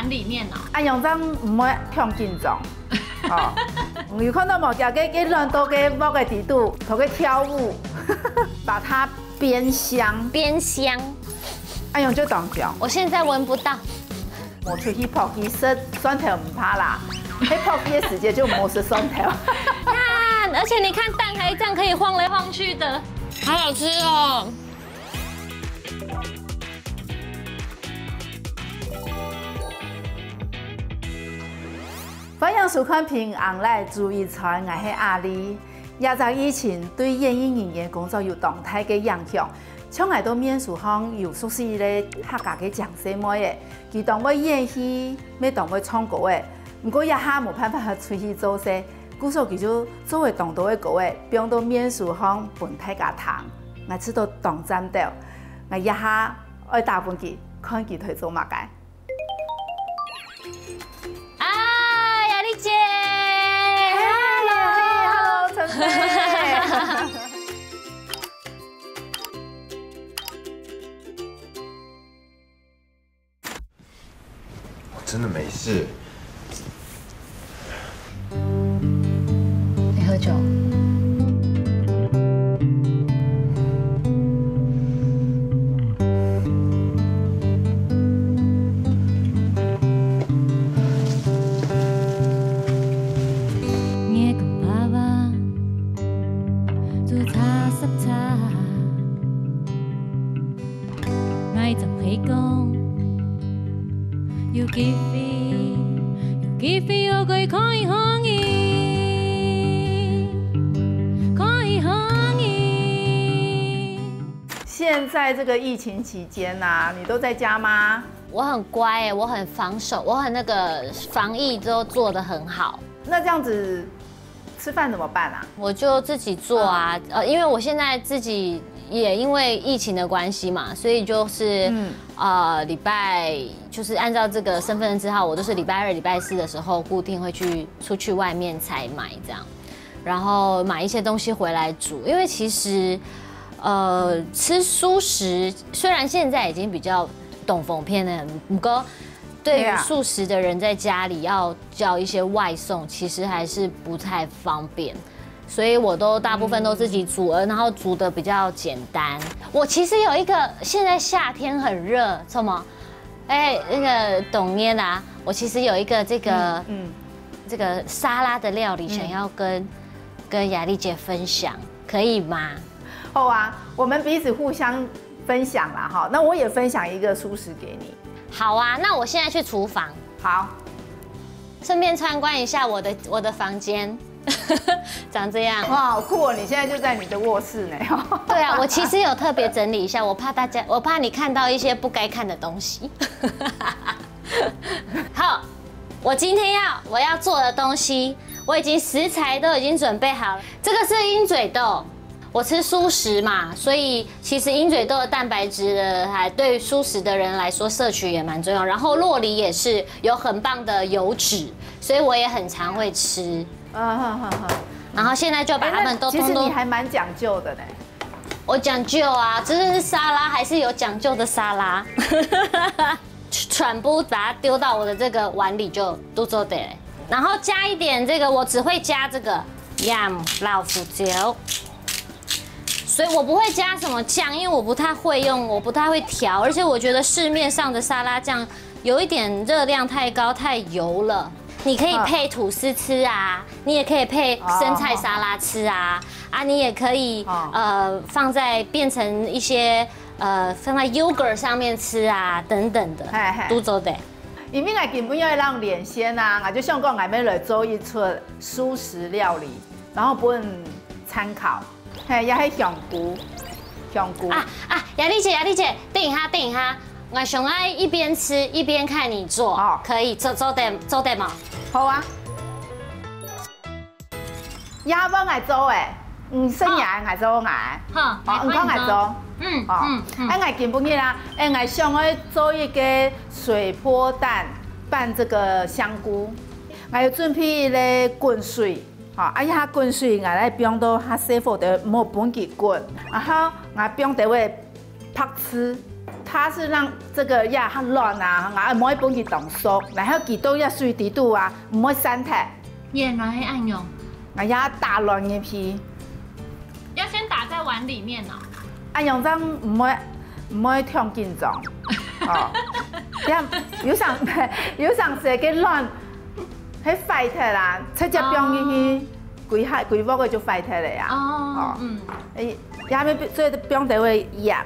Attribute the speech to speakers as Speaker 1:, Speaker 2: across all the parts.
Speaker 1: 碗里面哦。
Speaker 2: 啊，用这样唔会向紧张。哦，有看到无？家给人都给某个地度，都给跳舞，把它煸香。
Speaker 1: 煸香。
Speaker 2: 啊，用这动作。
Speaker 1: 我现在闻不到。
Speaker 2: 我出去泡鸡食蒜头唔怕啦，喺泡鸡的时间就冇食蒜头。
Speaker 1: 看，而且你看蛋还这样可以晃来晃去的，好好吃哦。
Speaker 2: 欢迎收看平安来注意传，我是阿丽。亚在疫情对演艺人员工作有动态嘅影响，像我都面试方有熟悉咧客家嘅讲什么嘅，佢當我演戲，咩當我唱歌嘅，不過一下冇辦法去出去做些，故所佢就作為當到嘅歌嘅，變到面試方本大家談，我知道當站到，我一下愛打本佢，看佢去做乜嘅。
Speaker 1: 姐
Speaker 2: ，Hello， 陈飞，
Speaker 3: 我真的没事。
Speaker 1: 你喝酒？
Speaker 2: 现在这个疫情期间呐，你都在家吗？
Speaker 1: 我很乖哎，我很防守，我很那个防疫都做得很好。
Speaker 2: 那这样子吃饭怎么办啊？
Speaker 1: 我就自己做啊，因为我现在自己也因为疫情的关系嘛，所以就是礼拜就是按照这个身份证字号，我都是礼拜二、礼拜四的时候固定会出去外面采买这样，然后买一些东西回来煮，因为其实吃蔬食虽然现在已经比较懂风偏了，不过对于素食的人在家里要叫一些外送，其实还是不太方便。所以我都大部分都自己煮，然后煮的比较简单。我其实有一个，现在夏天很热，什么？哎，那个董捏的啊，我其实有一个这个沙拉的料理，想要跟雅丽姐分享，可以吗？
Speaker 2: 好啊，我们彼此互相分享啦哈。那我也分享一个蔬食给你。
Speaker 1: 好啊，那我现在去厨房，
Speaker 2: 好，
Speaker 1: 顺便参观一下我的房间。长这样
Speaker 2: 哇，好酷哦！你现在就在你的卧室呢。
Speaker 1: 对啊，我其实有特别整理一下，我怕你看到一些不该看的东西。好，我今天我要做的东西，我已经食材都已经准备好了。这个是鹰嘴豆，我吃蔬食嘛，所以其实鹰嘴豆的蛋白质的，还对蔬食的人来说摄取也蛮重要。然后酪梨也是有很棒的油脂，所以我也很常会吃。然后现在就把它们都
Speaker 2: 其实你还蛮讲究的呢。
Speaker 1: 我讲究啊，只是沙拉还是有讲究的沙拉。全部把它丢到我的这个碗里就都做得，然后加一点这个，我只会加这个老腐椒，所以我不会加什么酱，因为我不太会用，我不太会调，而且我觉得市面上的沙拉酱有一点热量太高，太油了。你可以配吐司吃啊，你也可以配生菜沙拉吃啊，你也可以放在变成一些放在 yogurt 上面吃啊，等等的，都做得。
Speaker 2: 因为我根本要让脸先啊，我就想讲我们来做一出蔬食料理，然后不能参考，也是香菇雅丽姐，等一下。我想爱一边吃一边看你做，可以做得吗？好啊。鸭帮我做诶，生鸭我做哎，唔讲我做，我根本去啦，我想要做一个水波蛋拌这个香菇，我要准备咧滚水，呀滚水我来冰到它师傅的冇本给滚，然后我冰在位拍吃。它是让这个呀较软啊，啊唔可以本去冻缩，然後幾多一水啲度啊，唔可以散體。
Speaker 1: 原來係按用，
Speaker 2: 哎呀打軟嘅皮，
Speaker 1: 要先打在碗裡面哦。
Speaker 2: 按用針唔可以跳緊張，哦，有上食嘅軟，喺快體啦，直接放入去，規鑊嘅就快體嚟啊。哦，誒，下面所以放在位鹽，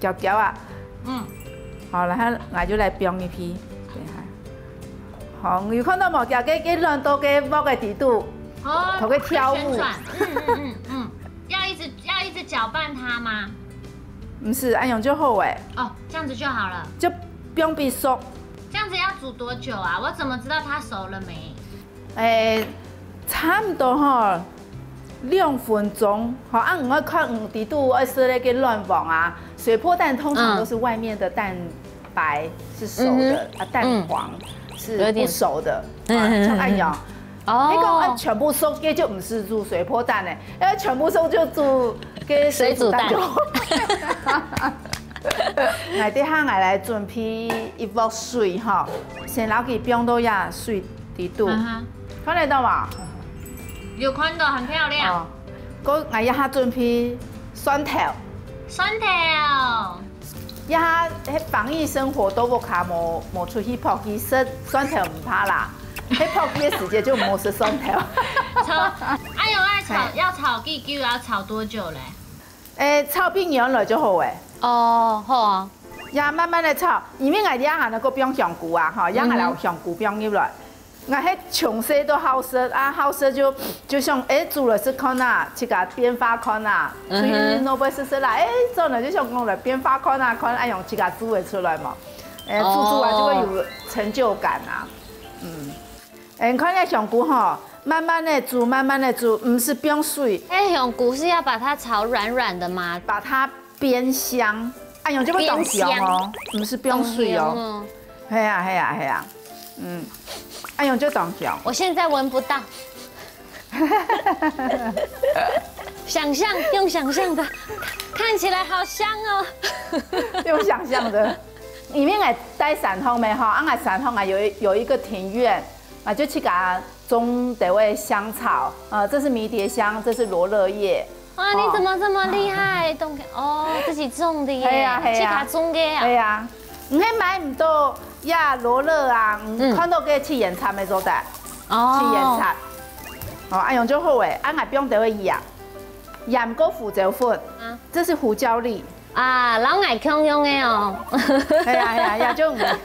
Speaker 2: 嚼啊。好，然後我就來放入去。好，有看到冇？嘅軟到嘅鑊嘅底度，同佢跳舞。
Speaker 1: 要一直攪拌它嗎？
Speaker 2: 唔是，按用就好誒。
Speaker 1: 哦，這樣子就好了。
Speaker 2: 就不用必熟。
Speaker 1: 這樣子要煮多久啊？我怎麼知道它熟了沒？
Speaker 2: 差唔多哈，2分鐘。好，按我看底度20那個軟黃啊，水波蛋通常都是外面的蛋白是熟的，蛋黃是不熟的。像按用。你講全部熟嘅就唔是煮水波蛋咧，因為全部熟就煮嘅水煮蛋就好。我哋下來來準備一鍋水哈，先撈佢冰到呀水底度，看得到嘛？
Speaker 1: 有看到，很漂亮。
Speaker 2: 我一下準備蒜頭，一下防疫生活都冇卡冇出去撲去食蒜頭唔怕啦。喺泡嘅時間就冇食蒜頭。
Speaker 1: 阿勇要炒雞腳要炒多久咧？
Speaker 2: 炒邊樣來就好誒。
Speaker 1: 哦，好啊。
Speaker 2: 呀，慢慢嚟炒，因為我哋下那個冰香菇啊，哈，下來有香菇冰入來。我喺從細都好食啊，好食就像煮了是看啊，去個變化看啊，所以攞杯試試啦，做了就像講了變化看啊，看阿勇去個煮會出來嘛，煮啊就會有成就感啊，看那香菇哈，慢慢的煮，唔是不用水。
Speaker 1: 香菇是要把它炒軟軟的嗎？
Speaker 2: 把它煸香，哎呦，就會當香哦，唔是不用水哦。係啊，哎呦就當香。
Speaker 1: 我現在聞不到。用想象的，看起來好香哦。
Speaker 2: 用想象的，裡面係帶山風的哈，俺山風啊有一個庭院。啊，就去給它種這位香草，這是迷迭香，這是羅勒葉。
Speaker 1: 哇，你怎麼這麼厲害？自己種的耶？係啊，去給它種嘅啊。
Speaker 2: 係啊，唔係買唔到呀，羅勒啊，看到嘅去鹽茶咪做得，去鹽茶。按用就好誒，按係不用這位鹽個胡椒粉，這是胡椒粒。
Speaker 1: 啊，老愛強用嘅哦。
Speaker 2: 係啊，呀就呀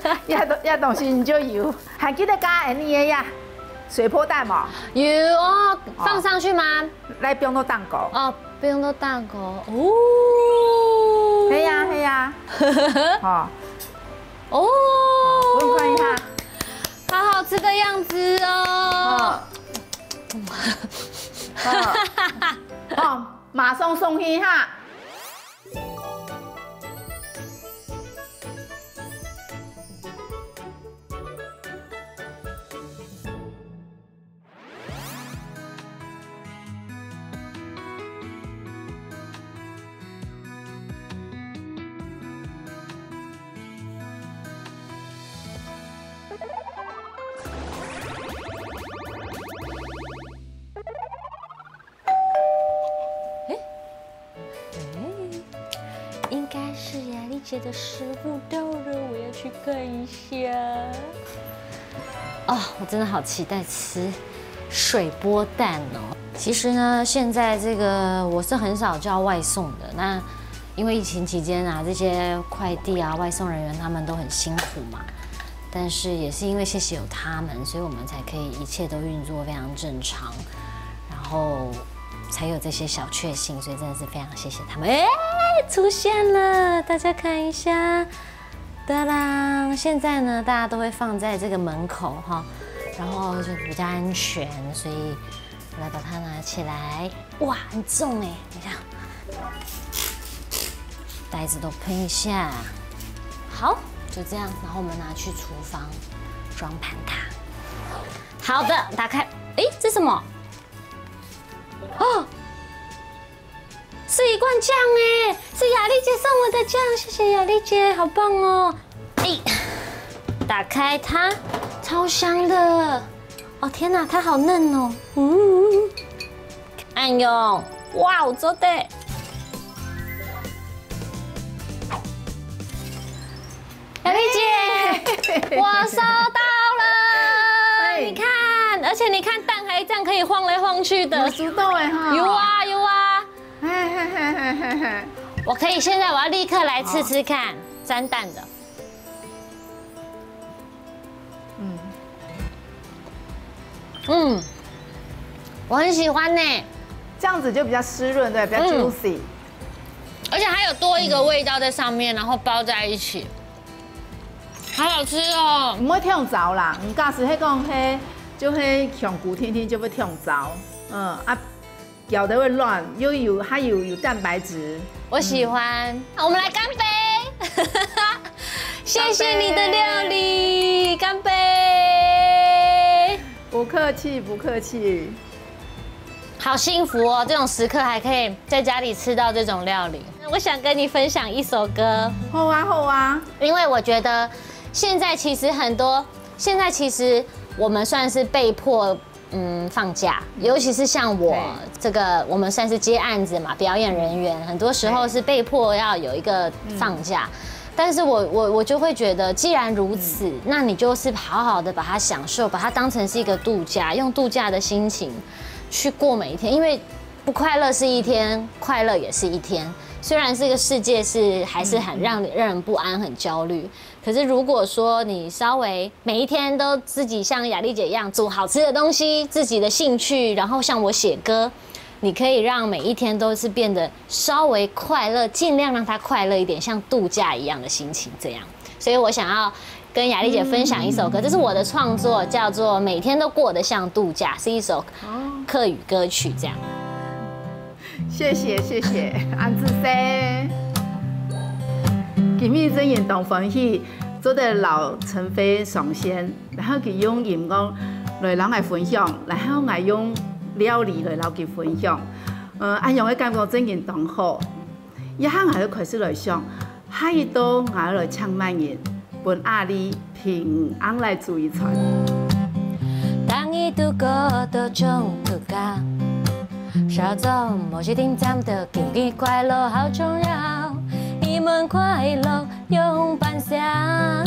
Speaker 2: 東西你就有，還記得加呢嘢呀？水波蛋嘛？
Speaker 1: 有哦，放上去嗎？
Speaker 2: 來冰到蛋糕。
Speaker 1: 哦，冰到蛋糕。哦。
Speaker 2: 係呀。
Speaker 1: 哦。
Speaker 2: 我看一下，
Speaker 1: 好好吃的樣子哦。
Speaker 2: 馬上送去哈。
Speaker 1: 應該是雅麗姐的食物到了，我要去看一下。哦，我真的好期待吃水波蛋哦。其實呢，現在這個我是很少叫外送的。那因為疫情期間啊，這些快遞啊、外送人員他們都很辛苦嘛。但是也是因為謝謝有他們，所以我們才可以一切都運作非常正常，然後才有這些小確幸。所以真的是非常謝謝他們。出現了，大家看一下，噠啦！現在呢，大家都會放在這個門口哈，然後就比較安全，所以我來把它拿起來。哇，很重哎！你看，袋子都噴一下。好，就這樣，然後我們拿去廚房裝盤它。好的，打開。哎，這是什麼？哦。是一罐酱哎，是雅丽姐送我的酱，谢谢雅丽姐，好棒哦！哎，打开它，超香的。哦天哪，它好嫩哦。按用，哇，我做的。雅丽姐，我收到了，你看，而且你看蛋还这样可以晃来晃去的。
Speaker 2: 我知道哎哈。
Speaker 1: 有啊有啊。
Speaker 2: 嘿。
Speaker 1: 我可以现在我要立刻来吃吃看沾蛋的。我很喜欢呢。
Speaker 2: 这样子就比较湿润，对，比较 juicy。
Speaker 1: 而且还有多一个味道在上面，然后包在一起。好好吃哦！
Speaker 2: 唔会烫着啦，唔假使迄讲迄就迄香菇天天就会烫着，咬得会软，它有蛋白质。
Speaker 1: 我喜欢。我们来干杯！谢谢你的料理，干杯！
Speaker 2: 不客气，不客气。
Speaker 1: 好幸福哦！这种时刻还可以在家里吃到这种料理。我想跟你分享一首歌。
Speaker 2: 好啊，因
Speaker 1: 为我觉得现在其实我们算是被迫放假，尤其是像我这个，我们算是接案子嘛，表演人员，很多时候是被迫要有一个放假。但是我就会觉得，既然如此，那你就是好好的把它享受，把它当成是一个度假，用度假的心情去过每一天，因为不快乐是一天，快乐也是一天。虽然这个世界还是很让人不安、很焦虑，可是如果说你稍微每一天都自己像雅丽姐一样煮好吃的东西，自己的兴趣，然后像我写歌，你可以让每一天都是变得稍微快乐，尽量让它快乐一点，像度假一样的心情这样。所以我想要跟雅丽姐分享一首歌，这是我的创作，叫做《每天都过得像度假》，是一首客语歌曲这样。
Speaker 2: 谢谢，安志生。今日真言同欢喜，做的老陈飞上线，然后佢用音乐来人来分享，然后我用料理来老佢分享。安用嘅感觉真言同好，一下我就开始来想，下一道我来唱慢言，本阿里平安来煮一餐。
Speaker 1: 当你度过多种度假。少走某些短暂的给予快乐好重要，你们快乐用伴下，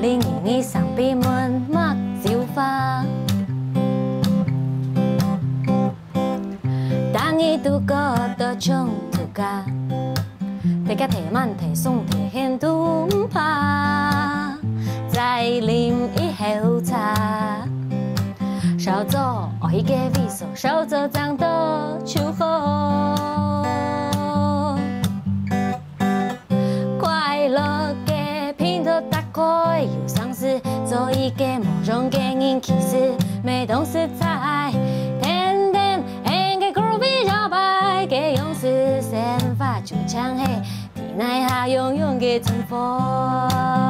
Speaker 1: 另一上比们莫照花。当你度过多种度假，大家提慢提松提现都唔怕，再啉一口茶。少做我一个味素，少做长得就好。快乐嘅片头打开，有尝试做一个梦中嘅人，其实没懂食材，甜甜应该 groovy 摇摆嘅勇士，散发就像黑，体内下涌涌嘅春风。